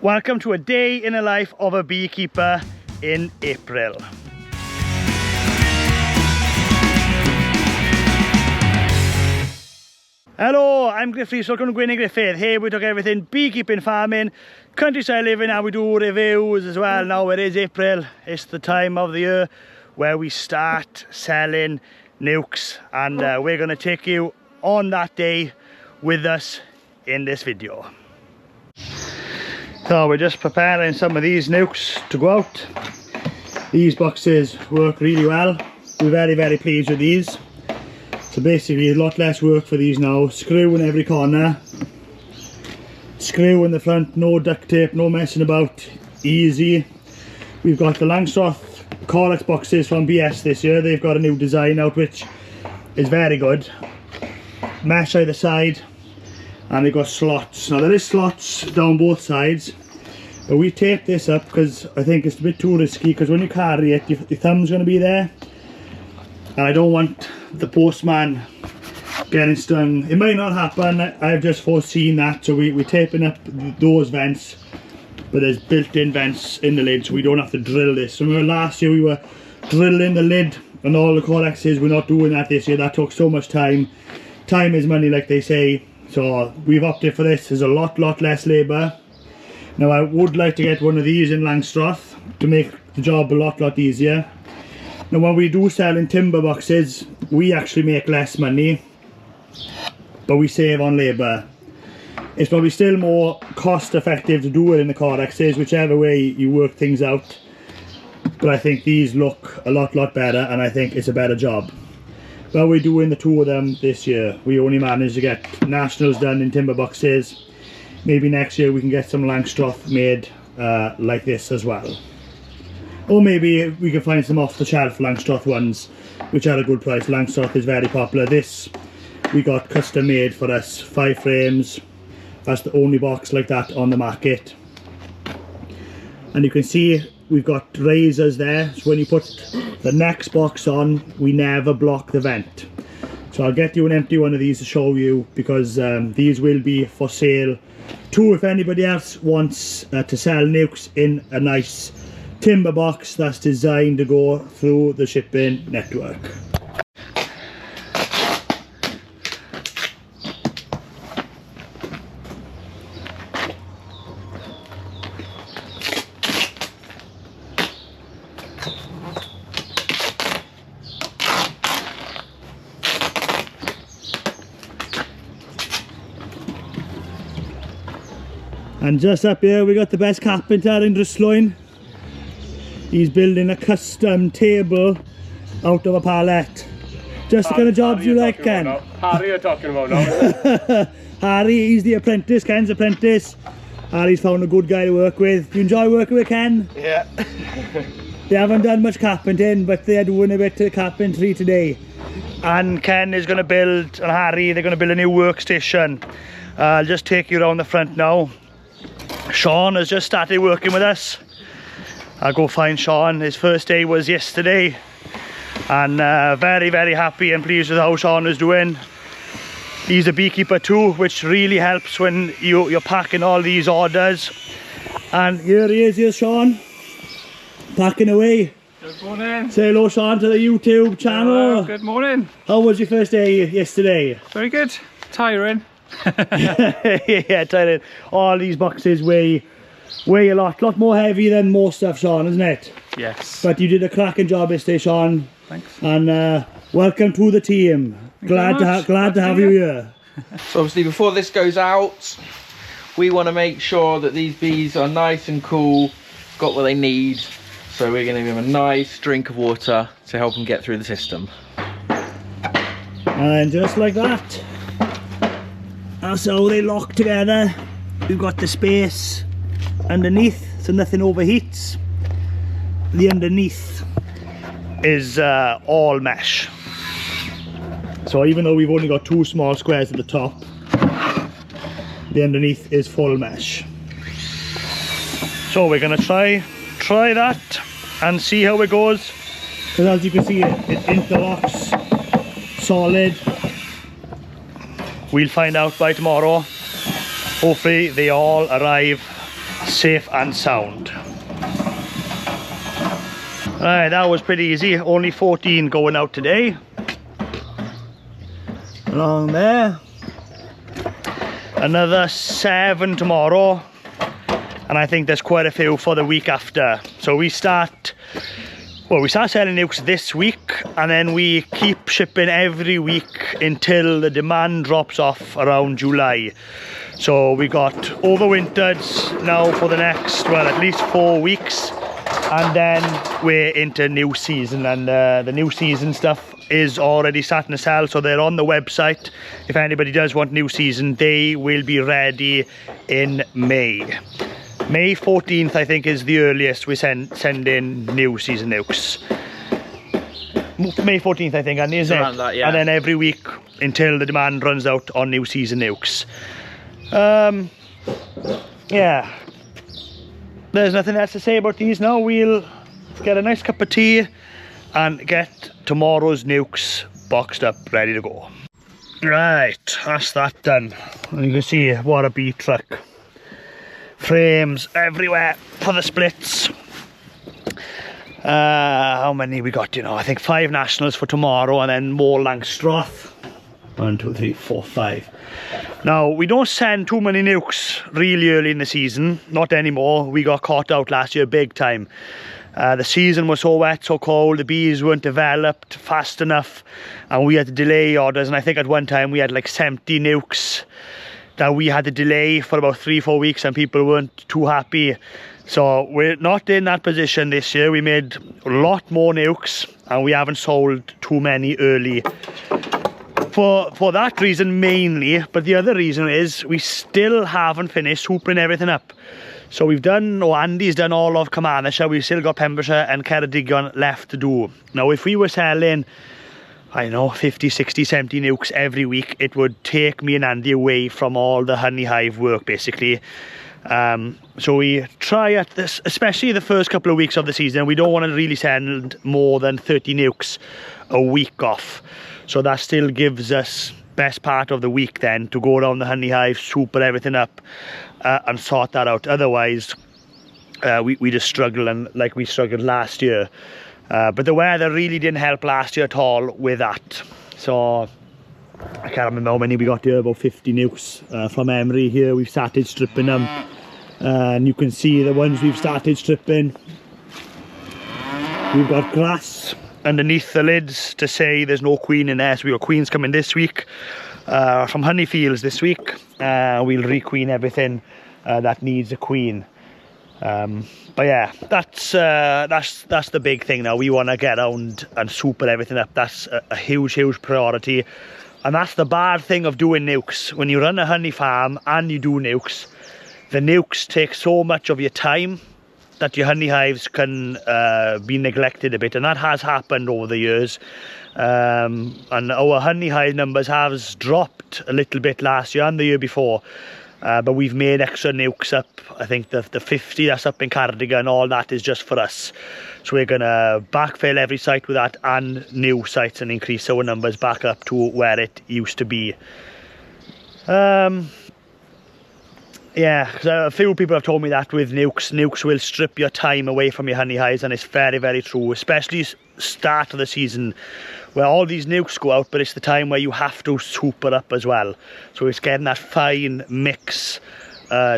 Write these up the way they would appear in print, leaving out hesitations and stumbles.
Welcome to a day in the life of a beekeeper in April. Hello, I'm Griffith, welcome to Gwynne Griffith. Here we talk everything beekeeping, farming, countryside living, and we do reviews as well. Now it is April, it's the time of the year where we start selling nukes, and we're going to take you on that day with us in this video. So we're just preparing some of these nukes to go out. These boxes work really well. We're very pleased with these. So basically a lot less work for these now. Screw in every corner. Screw in the front, no duct tape, no messing about. Easy. We've got the Langstroth pallets boxes from BS this year. They've got a new design out which is very good. Mesh either side. And they've got slots. Now there is slots down both sides, but we tape this up because I think it's a bit too risky, because when you carry it your thumb's going to be there and I don't want the postman getting stung. It might not happen, I've just foreseen that, so we're taping up those vents, but there's built-in vents in the lid so we don't have to drill this. So remember last year we were drilling the lid and all the codexes. We're not doing that this year. That took so much time. Time is money, like they say. So we've opted for this. There's a lot less labour. Now I would like to get one of these in Langstroth to make the job a lot easier. Now when we do sell in timber boxes, we actually make less money, but we save on labour. It's probably still more cost effective to do it in the codexes, whichever way you work things out. But I think these look a lot better, and I think it's a better job. But we're doing the two of them this year. We only managed to get nationals done in timber boxes. Maybe next year we can get some Langstroth made like this as well. Or maybe we can find some off the shelf Langstroth ones, which are a good price. Langstroth is very popular. This we got custom made for us, 5 frames. That's the only box like that on the market. And you can see we've got razors there, so when you put the next box on, we never block the vent. So I'll get you an empty one of these to show you, because these will be for sale too if anybody else wants to sell nukes in a nice timber box that's designed to go through the shipping network. And just up here we got the best carpenter in Swienty. He's building a custom table out of a pallet. Just the kind of jobs you like, Ken. Harry you're talking about now. Harry, he's the apprentice, Ken's apprentice. Harry's found a good guy to work with. Do you enjoy working with Ken? Yeah. They haven't done much carpenting, but they're doing a bit of carpentry today. And Ken is going to build, and Harry, they're going to build a new workstation. I'll just take you around the front now. Sean has just started working with us. I'll go find Sean. His first day was yesterday, and very happy and pleased with how Sean is doing. He's a beekeeper too, which really helps when you're packing all these orders. And here he is, here's Sean, packing away. Good morning. Say hello, Sean, to the YouTube channel. Hello, good morning. How was your first day yesterday? Very good. Tiring. Yeah, tiring. All these boxes weigh a lot more heavy than most stuff, Sean, isn't it? Yes. But you did a cracking job yesterday, Sean. Thanks. And welcome to the team. Glad to have you here. So obviously before this goes out, we want to make sure that these bees are nice and cool, got what they need. So we're going to give them a nice drink of water to help them get through the system. And just like that, that's how they lock together. We've got the space underneath so nothing overheats. The underneath is all mesh. So even though we've only got 2 small squares at the top, the underneath is full mesh. So we're gonna try that and see how it goes. Because as you can see, it interlocks solid. We'll find out by tomorrow. Hopefully they all arrive safe and sound. Alright, that was pretty easy. Only 14 going out today. Along there. Another 7 tomorrow. And I think there's quite a few for the week after. So we start selling nukes this week, and then we keep shipping every week until the demand drops off around July. So we got overwintered now for the next, well, at least 4 weeks, and then we're into new season, and the new season stuff is already starting to sell, so they're on the website. If anybody does want new season, they will be ready in May. May 14th, I think, is the earliest we send in new season nukes. May 14th, I think, and is it? That, yeah. And then every week until the demand runs out on new season nukes. Yeah. There's nothing else to say about these now. We'll get a nice cup of tea and get tomorrow's nukes boxed up, ready to go. Right, that's that done. You can see what a bee truck. Frames everywhere for the splits. How many we got, you know? I think 5 nationals for tomorrow, and then more Langstroth. 1, 2, 3, 4, 5. Now, we don't send too many nukes really early in the season. Not anymore. We got caught out last year big time. The season was so wet, so cold, the bees weren't developed fast enough, and we had to delay orders. And I think at one time we had like 70 nukes that we had to delay for about 3-4 weeks, and people weren't too happy. So we're not in that position this year. We made a lot more nukes, and we haven't sold too many early. For that reason mainly, but the other reason is we still haven't finished hooping everything up. So we've done, or Andy's done all of Carmarthenshire. We've still got Pembrokeshire and Ceredigion left to do. Now if we were selling, I don't know, 50, 60, 70 nukes every week, it would take me and Andy away from all the honey hive work basically. So we try at this, especially the first couple of weeks of the season, we don't want to really send more than 30 nukes a week off. So that still gives us best part of the week then to go around the honey hive, super everything up, and sort that out. Otherwise, we just struggle, and like we struggled last year. But the weather really didn't help last year at all with that. So I can't remember how many we got here, about 50 nukes from Emery here. We've started stripping them, and you can see the ones we've started stripping. We've got grass underneath the lids to say there's no queen in there, so we got queens coming this week from honey fields this week. We'll requeen everything that needs a queen. But yeah, that's the big thing now. We want to get around and super everything up. That's a huge priority, and that's the bad thing of doing nukes. When you run a honey farm and you do nukes, the nukes take so much of your time that your honey hives can be neglected a bit, and that has happened over the years. And our honey hive numbers has dropped a little bit last year and the year before, but we've made extra nukes up. I think the 50 that's up in Ceredigion, all that is just for us. So we're gonna backfill every site with that and new sites and increase our numbers back up to where it used to be. Yeah, because a few people have told me that with nukes will strip your time away from your honey hives, and it's very true, especially start of the season where all these nukes go out, but it's the time where you have to super up as well. So it's getting that fine mix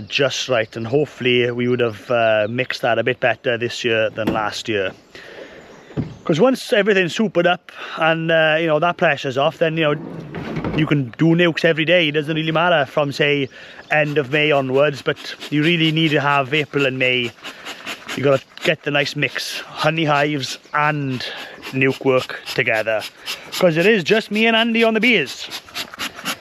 just right, and hopefully we would have mixed that a bit better this year than last year. Because once everything's supered up and you know, that pressure's off, then you know, you can do nukes every day. It doesn't really matter from say end of May onwards, but you really need to have April and May. You got to get the nice mix, honey hives and nuke work together, because it is just me and Andy on the bees.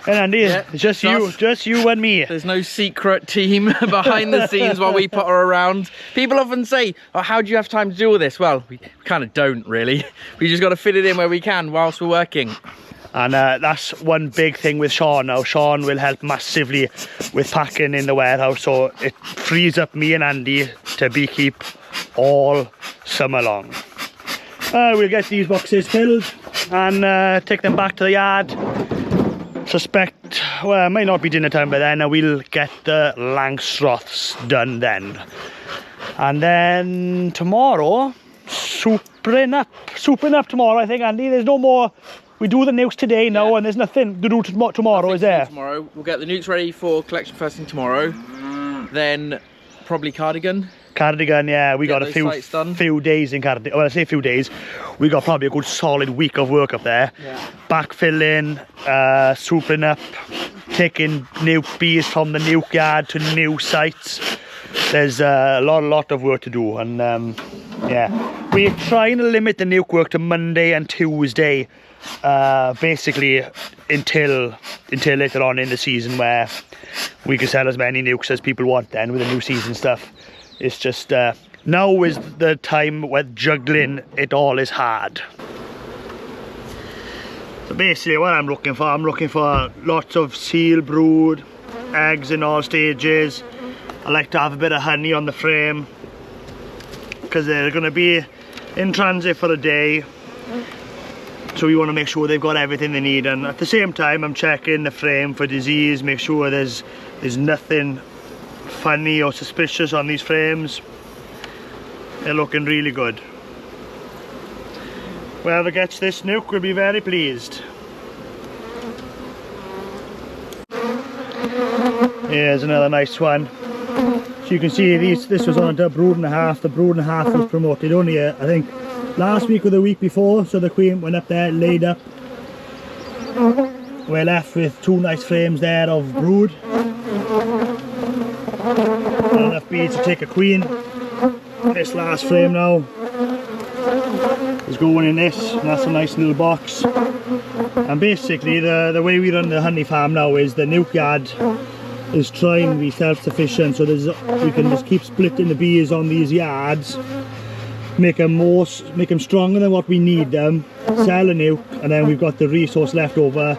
And Andy, yeah, it's just you and me. There's no secret team behind the scenes while we put her around. People often say, oh, how do you have time to do all this? Well, we kind of don't really. We just got to fit it in where we can whilst we're working. And that's one big thing with Sean now. Sean will help massively with packing in the warehouse, so it frees up me and Andy to beekeep all summer long. We'll get these boxes filled and take them back to the yard. Suspect well, it might not be dinner time by then, and we'll get the Langstroths done then. And then tomorrow, souping up tomorrow, I think, Andy. There's no more. We do the nukes today now, and there's nothing to do tomorrow, is there? Tomorrow. We'll get the nukes ready for collection first thing tomorrow. Then probably cardigan. Cardigan, yeah. We got a few days in cardigan. Well, I say a few days. We got probably a good solid week of work up there. Yeah. Backfilling, souping up, taking nuke bees from the nuke yard to new sites. There's a lot of work to do, and yeah, we're trying to limit the nuke work to Monday and Tuesday, basically until later on in the season, where we can sell as many nukes as people want then with the new season stuff. It's just now is the time when juggling it all is hard. So basically what I'm looking for lots of seal brood, eggs in all stages. I like to have a bit of honey on the frame because they're going to be in transit for a day, so we want to make sure they've got everything they need, and at the same time I'm checking the frame for disease, make sure there's nothing funny or suspicious on these frames. They're looking really good. Whoever gets this nuke will be very pleased. Here's another nice one. So you can see this was on a brood and a half. The brood and a half was promoted only, I think, last week or the week before. So the queen went up there, laid up. We're left with two nice frames there of brood. Not enough bees to take a queen. This last frame now is going in this, and that's a nice little box. And basically the way we run the honey farm now is the nuke yard is trying to be self-sufficient, so we can just keep splitting the bees on these yards, make them stronger than what we need them, sell a nuke, and then we've got the resource left over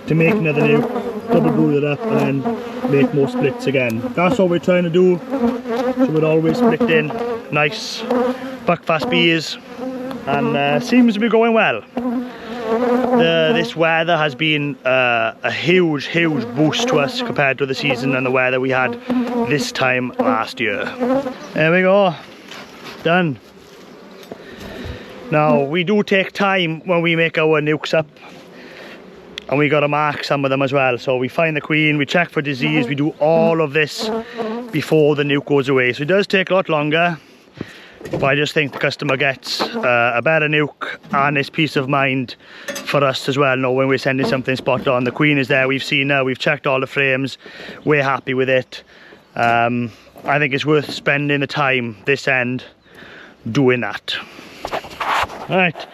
to make another nuke, double brood it up, and then make more splits again. That's what we're trying to do. So we're always splitting nice buckfast bees, and seems to be going well. This weather has been a huge boost to us compared to the season and the weather we had this time last year. There we go, done. Now we do take time when we make our nukes up, and we got to mark some of them as well. So we find the queen, we check for disease, we do all of this before the nuke goes away. So it does take a lot longer, but I just think the customer gets a better nuke, and it's peace of mind for us as well, knowing we're sending something spot on. The queen is there, we've seen her, we've checked all the frames, we're happy with it. I think it's worth spending the time this end doing that. Right,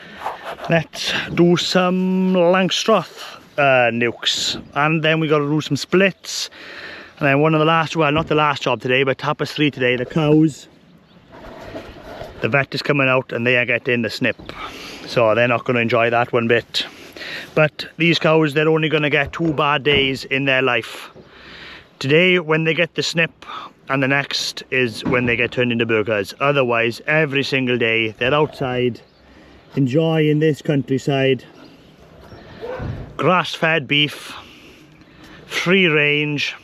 let's do some Langstroth nukes, and then we got to do some splits, and then one of the last, well, not the last job today, but tapestry today, the cows. The vet is coming out and they are getting the snip, so they're not going to enjoy that one bit. But these cows, they're only going to get 2 bad days in their life. Today when they get the snip, and the next is when they get turned into burgers. Otherwise, every single day they're outside enjoying this countryside. Grass-fed beef, free range.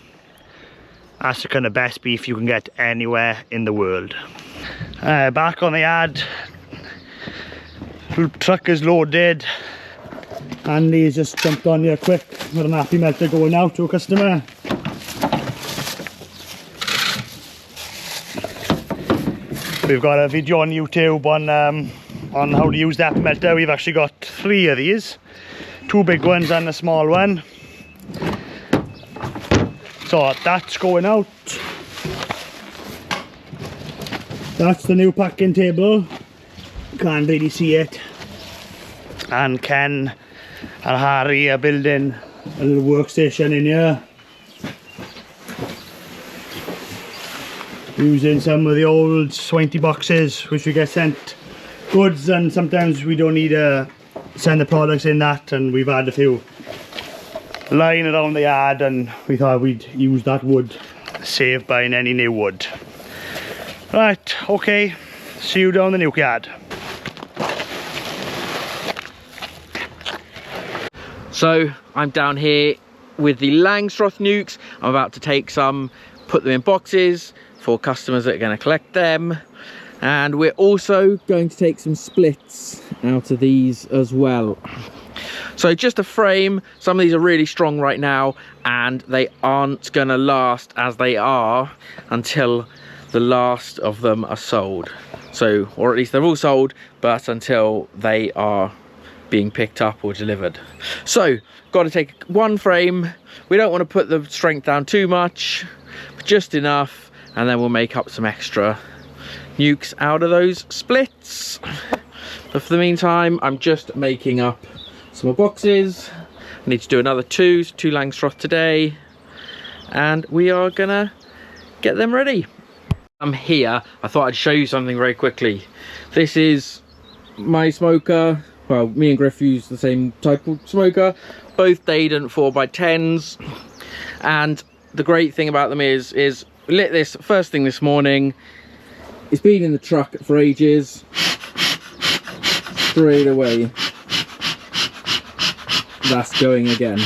That's the kind of best beef you can get anywhere in the world. Back on the yard, the truck is loaded. Andy's just jumped on here quick with an Apimelter going out to a customer. We've got a video on YouTube on how to use the Apimelter. We've actually got 3 of these, 2 big ones and a small one. So that's going out. That's the new packing table. Can't really see it. And Ken and Harry are building a little workstation in here, using some of the old Swienty boxes which we get sent goods, and sometimes we don't need to send the products in that, and we've had a few lying around the yard, and we thought we'd use that wood, save buying any new wood. Right, okay, see you down the nuke yard. So I'm down here with the Langstroth nukes. I'm about to take some, put them in boxes for customers that are going to collect them. And we're also going to take some splits out of these as well. So just a frame. Some of these are really strong right now and they aren't going to last as they are until the last of them are sold. So, or at least they're all sold, but until they are being picked up or delivered. So got to take one frame. We don't want to put the strength down too much, but just enough, and then we'll make up some extra nukes out of those splits. But for the meantime, I'm just making up some more boxes. I need to do another two Langstroth today, and we are gonna get them ready. I'm here. I thought I'd show you something very quickly. This is my smoker. Well, me and Griff use the same type of smoker, both Dayton 4x10s. And the great thing about them is lit this first thing this morning. It's been in the truck for ages. Straight away, that's going again.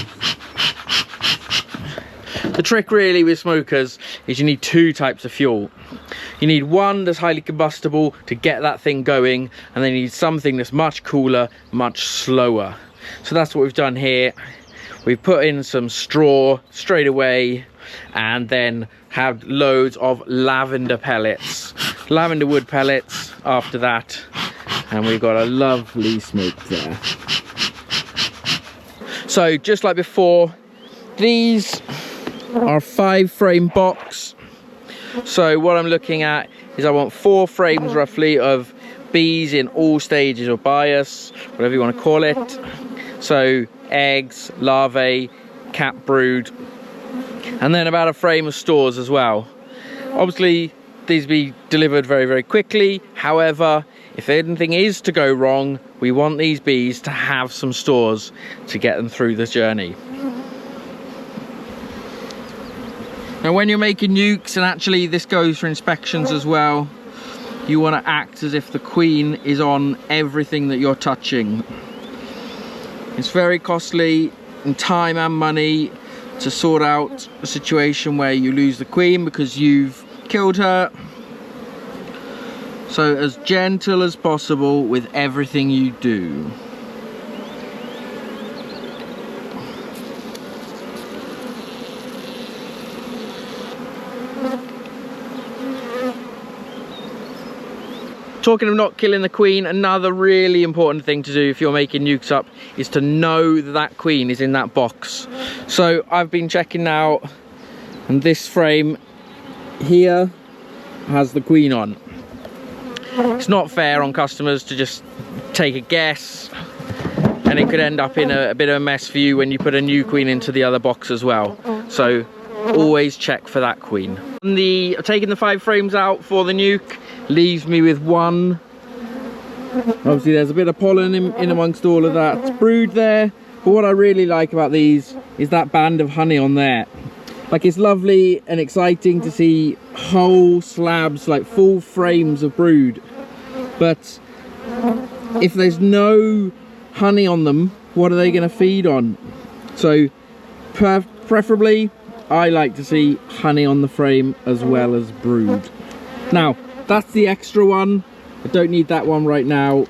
The trick really with smokers is you need two types of fuel. You need one that's highly combustible to get that thing going, and then you need something that's much cooler, much slower. So that's what we've done here. We've put in some straw straight away, and then have loads of lavender pellets, lavender wood pellets after that, and we've got a lovely smoke there. So just like before, these are a 5-frame box. So what I'm looking at is I want 4 frames roughly of bees in all stages of bias, whatever you want to call it. So eggs, larvae, cap brood, and then about a frame of stores as well. Obviously these be delivered very, very quickly. However, if anything is to go wrong, we want these bees to have some stores to get them through the journey. Now when you're making nukes, and actually this goes for inspections as well, you want to act as if the queen is on everything that you're touching. It's very costly in time and money to sort out a situation where you lose the queen because you've killed her. So as gentle as possible with everything you do. Talking of not killing the queen, another really important thing to do if you're making nukes up is to know that that queen is in that box. So I've been checking now, and this frame here has the queen on. It's not fair on customers to just take a guess, and it could end up in a bit of a mess for you when you put a new queen into the other box as well. So always check for that queen. And taking the 5 frames out for the nuke leaves me with 1. Obviously there's a bit of pollen in amongst all of that brood there, but what I really like about these is that band of honey on there. Like, it's lovely and exciting to see whole slabs, like full frames of brood, but if there's no honey on them, what are they going to feed on? So preferably I like to see honey on the frame as well as brood. Now that's the extra one. I don't need that one right now.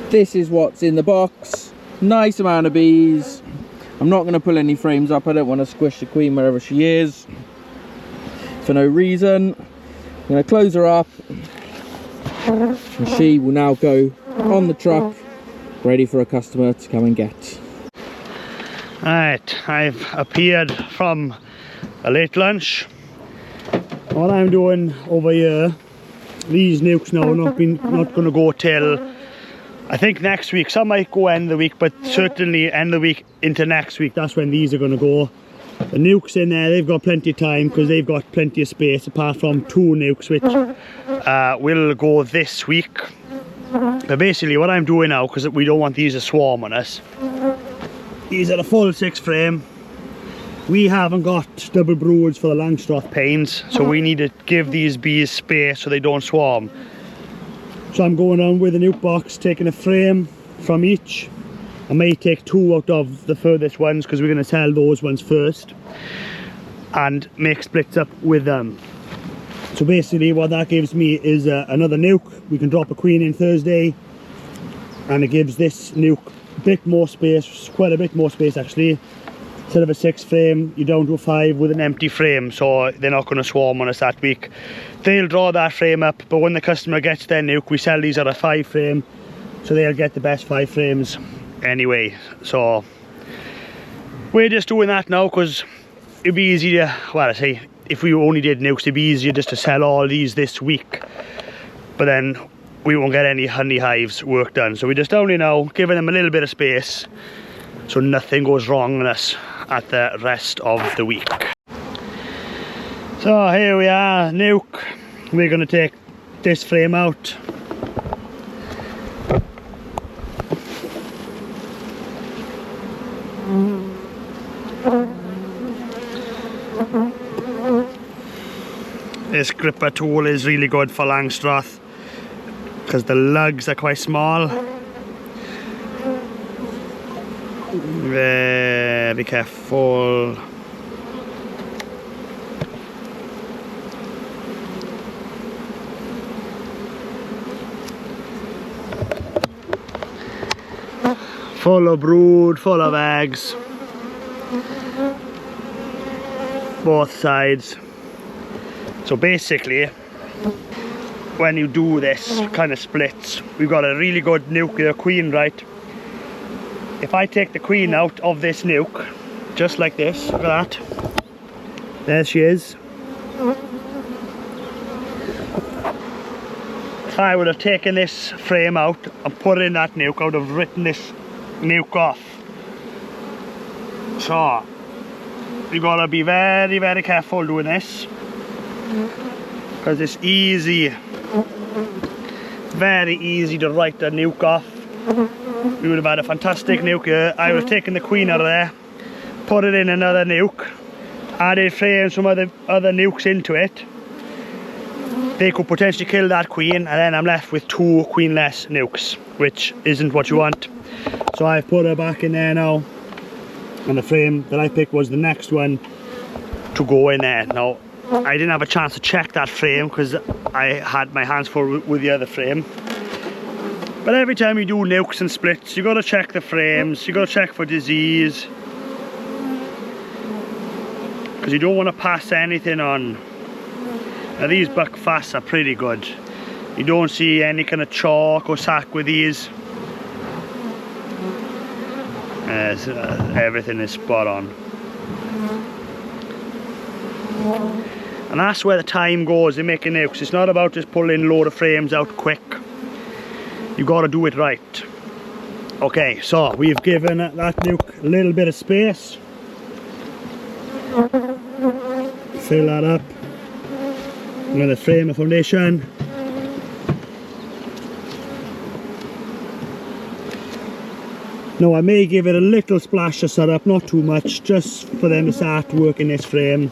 This is what's in the box. Nice amount of bees. I'm not going to pull any frames up. I don't want to squish the queen wherever she is for no reason. I'm going to close her up, and she will now go on the truck ready for a customer to come and get. Alright, I've appeared from a late lunch. What I'm doing over here, these nukes now not going to go till I think next week. Some might go end of the week, but certainly end of the week into next week, that's when these are going to go. The nukes in there, they've got plenty of time because they've got plenty of space, apart from 2 nukes which will go this week. But basically what I'm doing now, because we don't want these to swarm on us, these are a full 6 frame. We haven't got double broods for the Langstroth panes, so we need to give these bees space so they don't swarm. So I'm going on with a nuke box, taking a frame from each, I may take 2 out of the furthest ones because we're going to sell those ones first and make splits up with them. So basically what that gives me is another nuke. We can drop a queen in Thursday and it gives this nuke a bit more space, quite a bit more space actually. Instead of a 6 frame, you're down to a 5 with an empty frame, so they're not going to swarm on us that week. They'll draw that frame up, but when the customer gets their nuke, we sell these at a 5 frame, so they'll get the best 5 frames anyway. So we're just doing that now because it'd be easier, well I say, if we only did nukes, it'd be easier just to sell all these this week, but then we won't get any honey hives work done. So we're just down here now, giving them a little bit of space so nothing goes wrong on us at the rest of the week. So here we are, nuke. We're going to take this frame out. This gripper tool is really good for Langstroth because the lugs are quite small. Very careful. Full of brood, full of eggs. Both sides. So basically, when you do this kind of splits, we've got a really good nuclear queen, right? If I take the queen out of this nuke, just like this, look at that. There she is. If I would have taken this frame out and put it in that nuke, I would have written this nuke off. So, you've got to be very, very careful doing this. Because it's easy, very easy to write the nuke off. We would have had a fantastic nuke here. I would have taken the queen out of there, put it in another nuke, added frames from other nukes into it. They could potentially kill that queen, and then I'm left with 2 queenless nukes, which isn't what you want. So I've put her back in there now, and the frame that I picked was the next one to go in there. Now, I didn't have a chance to check that frame because I had my hands full with the other frame. But every time you do nukes and splits, you got to check the frames, you got to check for disease, because you don't want to pass anything on. Now these buck fasts are pretty good. You don't see any kind of chalk or sack with these. Everything is spot on. And that's where the time goes in making nukes. It's not about just pulling a load of frames out quick. You got to do it right. Okay, so we've given that nuke a little bit of space. Fill that up. I'm going to frame a foundation. Now I may give it a little splash of syrup, not too much, just for them to start working this frame.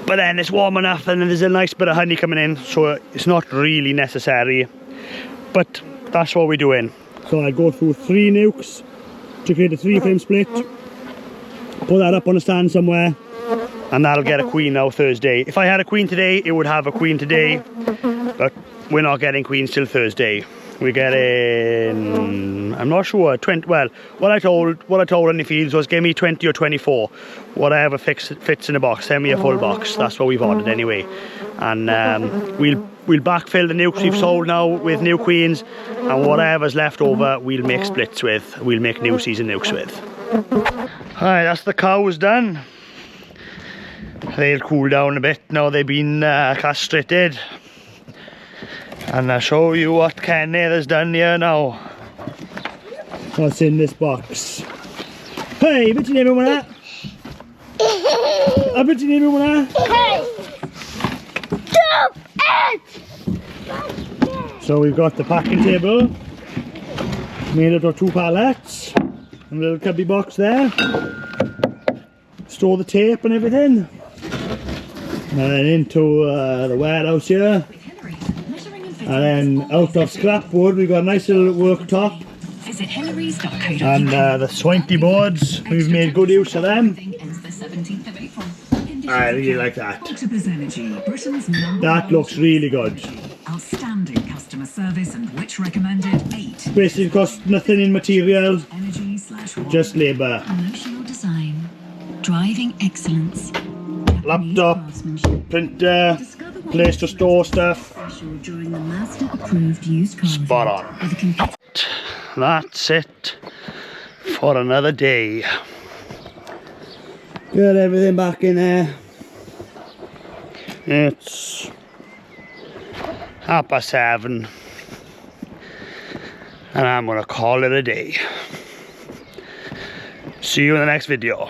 But then it's warm enough and there's a nice bit of honey coming in, so it's not really necessary. But that's what we're doing. So I go through 3 nukes to create a 3 frame split. Put that up on a stand somewhere, and that'll get a queen now Thursday. If I had a queen today, it would have a queen today, but we're not getting queens till Thursday. We're getting, I'm not sure, 20. Well, what I told Honey Fields was give me 20 or 24, whatever fits in a box. Send me a full box. That's what we've ordered anyway. And we'll backfill the nukes we've sold now with new queens, and whatever's left over we'll make splits with. We'll make new season nukes with. Alright, that's the cows done. They'll cool down a bit now they've been castrated. And I'll show you what Ken has done here now. What's in this box? Hey, bet you never want that? I bet you never want that? Hey! So we've got the packing table, made out of 2 pallets, and a little cubby box there. Store the tape and everything. And then into the warehouse here. And then out of scrap wood, we've got a nice little worktop Visit Hillary's.co.uk. And the Swienty boards, we've made good use of them. Ends the 17th of April. I really like that. Octopus Energy, Britain's number That one looks really good. outstanding customer service and which recommended 8. Basically costs nothing in material, Energy/1. just labour. Emotional design, driving excellence, Laptop, craftsmanship. printer, Discover what place to store stuff. special during the master approved used car Spot event on. with a complete That's it for another day. Got everything back in there. It's 7:30 and I'm gonna call it a day. See you in the next video.